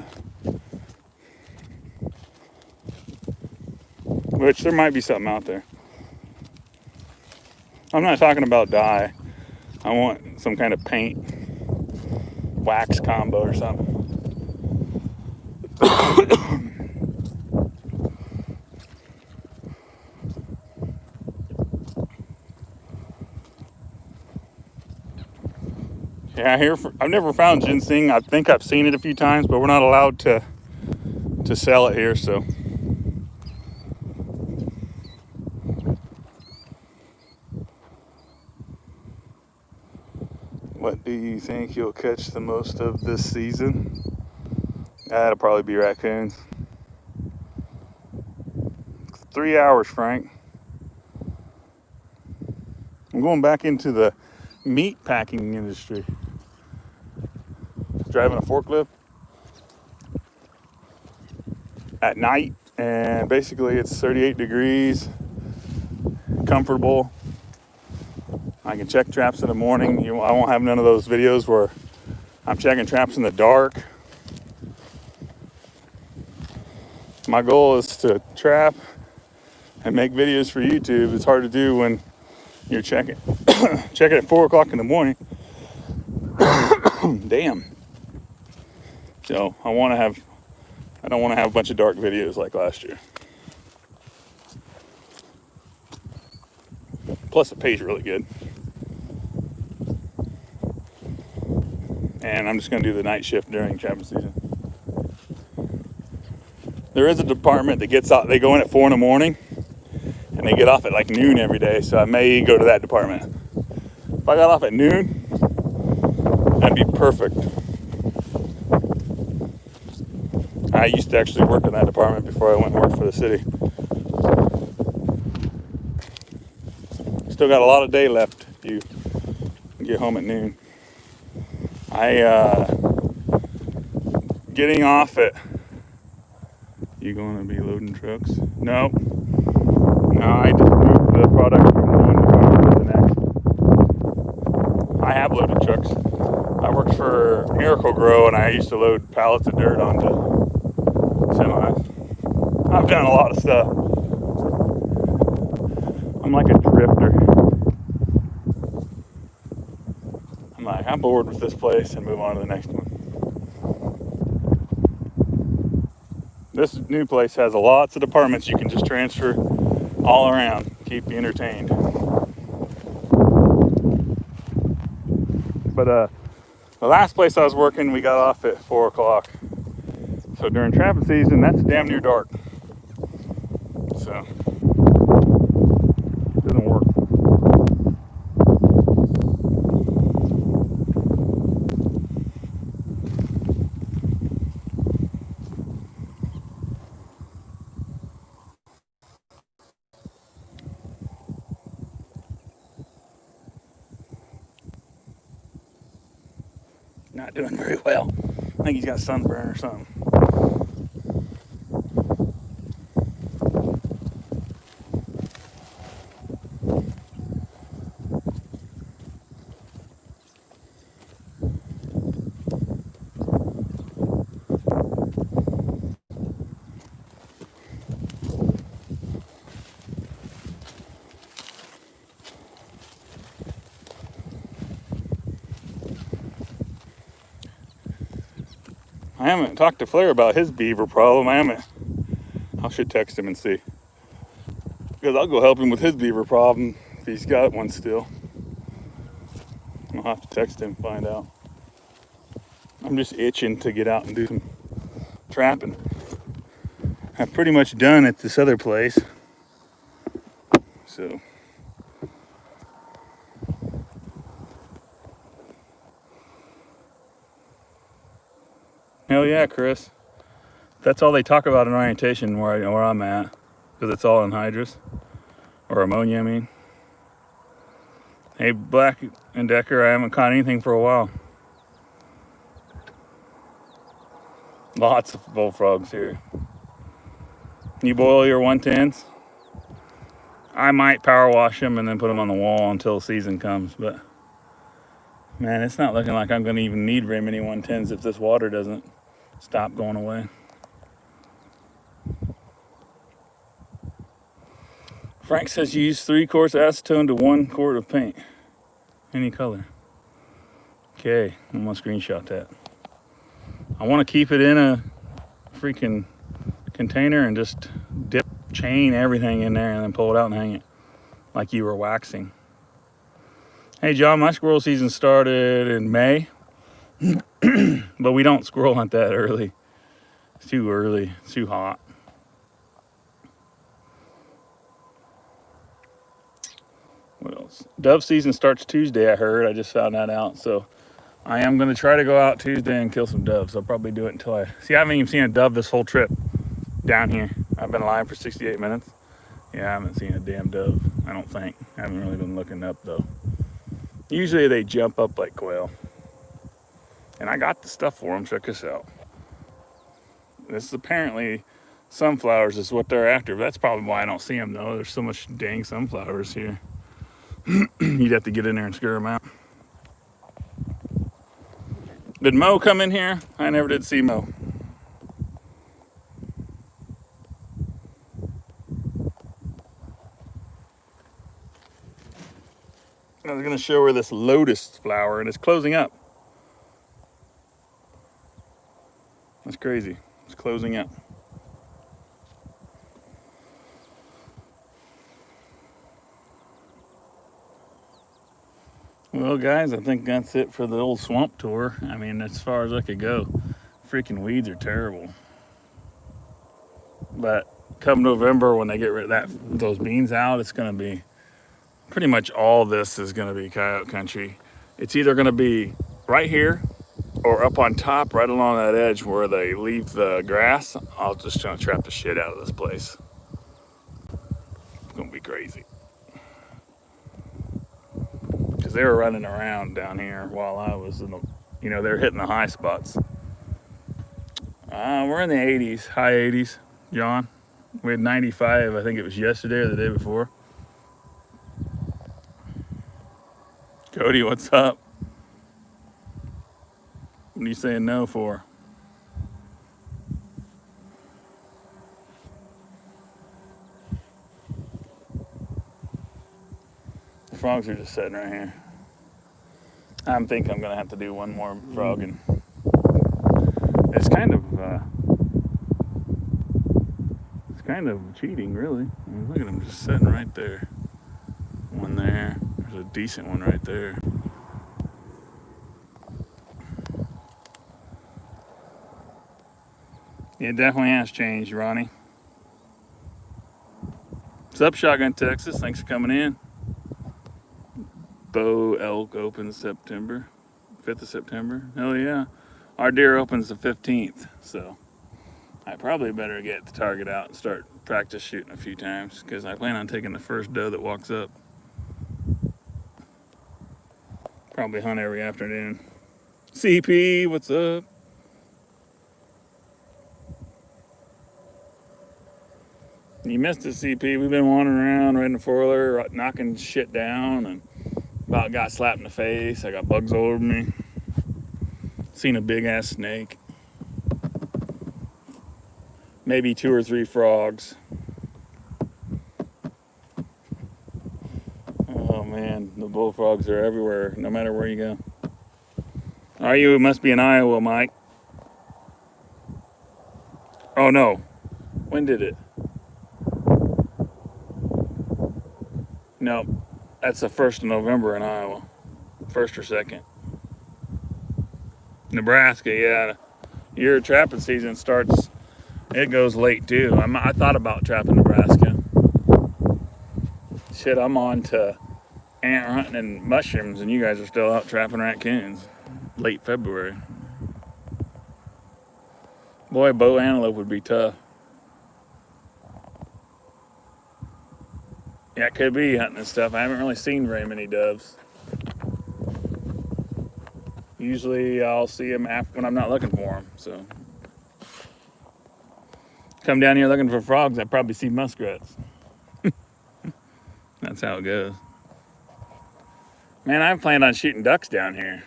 S1: Which there might be something out there. I'm not talking about dye. I want some kind of paint wax combo or something. Yeah, I've never found ginseng. I think I've seen it a few times, but we're not allowed to sell it here, so. What do you think you'll catch the most of this season? That'll probably be raccoons. 3 hours, Frank. I'm going back into the meat packing industry. Driving a forklift at night, and basically it's 38 degrees, comfortable. I can check traps in the morning. I won't have none of those videos where I'm checking traps in the dark. My goal is to trap and make videos for YouTube. It's hard to do when you're checking at 4 o'clock in the morning. Damn. So I don't want to have a bunch of dark videos like last year. Plus it pays really good. And I'm just going to do the night shift during trapping season. There is a department that gets out, they go in at 4 in the morning and they get off at like noon every day, so I may go to that department. If I got off at noon, that'd be perfect. I used to actually work in that department before I went and worked for the city. Still got a lot of day left if you get home at noon. Getting off at, you going to be loading trucks? No, I just moved the product from one department to the next. I have loaded trucks. I worked for Miracle Grow and I used to load pallets of dirt onto semis. I've done a lot of stuff. I'm like a drifter. I'm bored with this place and move on to the next one. This new place has lots of departments you can just transfer all around, keep you entertained. But the last place I was working, we got off at 4 o'clock. So during trapping season, that's damn near dark. So it doesn't work. Not doing very well. I think he's got sunburn or something. I haven't talked to Flair about his beaver problem. I should text him and see. Because I'll go help him with his beaver problem if he's got one still. I'll have to text him and find out. I'm just itching to get out and do some trapping. I'm pretty much done at this other place. So. Hell yeah, Chris. That's all they talk about in orientation where I'm at. Because it's all anhydrous. Or ammonia, I mean. Hey, Black and Decker, I haven't caught anything for a while. Lots of bullfrogs here. You boil your 110s? I might power wash them and then put them on the wall until season comes, but man, it's not looking like I'm going to even need very many 110s if this water doesn't stop going away. Frank says you use 3 quarts acetone to 1 quart of paint. Any color. Okay, I'm going to screenshot that. I want to keep it in a freaking container and just chain everything in there and then pull it out and hang it like you were waxing. Hey John, my squirrel season started in May, but we don't squirrel hunt that early. It's too early, it's too hot. What else? Dove season starts Tuesday, I heard. I just found that out. So I am going to try to go out Tuesday and kill some doves. I'll probably do it until I haven't even seen a dove this whole trip down here. I've been alive for 68 minutes. Yeah, I haven't seen a damn dove, I don't think. I haven't really been looking up though. Usually they jump up like quail. And I got the stuff for them. Check this out. This is apparently sunflowers is what they're after. That's probably why I don't see them though. There's so much dang sunflowers here. You'd have to get in there and scare them out. Did Mo come in here? I never did see Mo. I was going to show her this lotus flower, and it's closing up. That's crazy. It's closing up. Well, guys, I think that's it for the old swamp tour. I mean, as far as I could go. Freaking weeds are terrible. But come November, when they get rid of those beans out, it's going to be pretty much all this is going to be coyote country. It's either going to be right here or up on top, right along that edge where they leave the grass. I'll just try to trap the shit out of this place. It's going to be crazy. Because they were running around down here while I was in the, they're hitting the high spots. We're in the 80s, high 80s, John. We had 95, I think it was yesterday or the day before. Cody, what's up? What are you saying no for? The frogs are just sitting right here. I think I'm gonna have to do one more frogging. It's kind of cheating, really. I mean, look at them just sitting right there. One there. There's a decent one right there. It definitely has changed, Ronnie. What's up, Shotgun Texas? Thanks for coming in. Bow elk opens September, 5th of September. Hell yeah. Our deer opens the 15th, so I probably better get the target out and start practice shooting a few times, because I plan on taking the first doe that walks up. Probably hunt every afternoon. CP, what's up? You missed it, CP. We've been wandering around riding a four-wheeler, knocking shit down, and about got slapped in the face. I got bugs all over me. Seen a big-ass snake. Maybe 2 or 3 frogs. Oh man, the bullfrogs are everywhere, no matter where you go. You must be in Iowa, Mike. Oh no. When did it? No. That's the 1st of November in Iowa. 1st or 2nd. Nebraska, yeah. Your trapping season starts, it goes late too. I thought about trapping Nebraska. Shit, I'm on to ant hunting and mushrooms, and you guys are still out trapping raccoons. Late February. Boy, bow antelope would be tough. Yeah, it could be hunting and stuff. I haven't really seen very many doves. Usually I'll see them when I'm not looking for them. So come down here looking for frogs, I probably see muskrats. That's how it goes. Man, I planned on shooting ducks down here.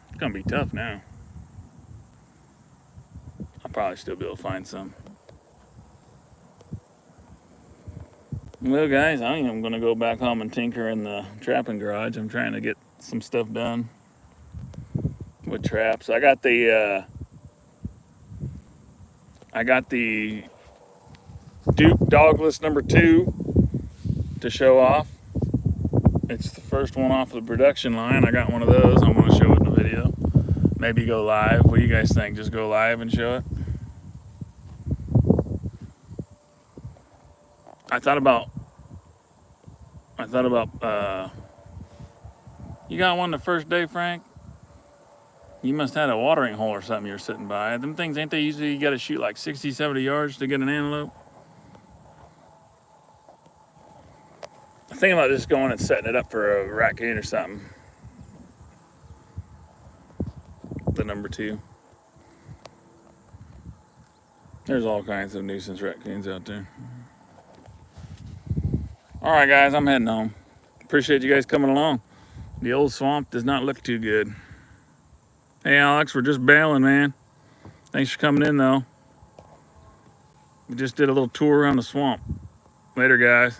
S1: It's gonna be tough now. I'll probably still be able to find some. Well, guys, I am gonna go back home and tinker in the trapping garage. I'm trying to get some stuff done with traps. I got the Duke Dogless #2 to show off. It's the first one off the production line. I got one of those. I want to show it in the video. Maybe go live. What do you guys think? Just go live and show it? I thought about you got one the first day, Frank? You must have had a watering hole or something you're sitting by. Them things, ain't they usually you got to shoot like 60, 70 yards to get an antelope? I'm thinking about just going and setting it up for a raccoon or something. The #2. There's all kinds of nuisance raccoons out there. All right, guys, I'm heading home. Appreciate you guys coming along. The old swamp does not look too good. Hey, Alex, we're just bailing, man. Thanks for coming in, though. We just did a little tour around the swamp. Later, guys.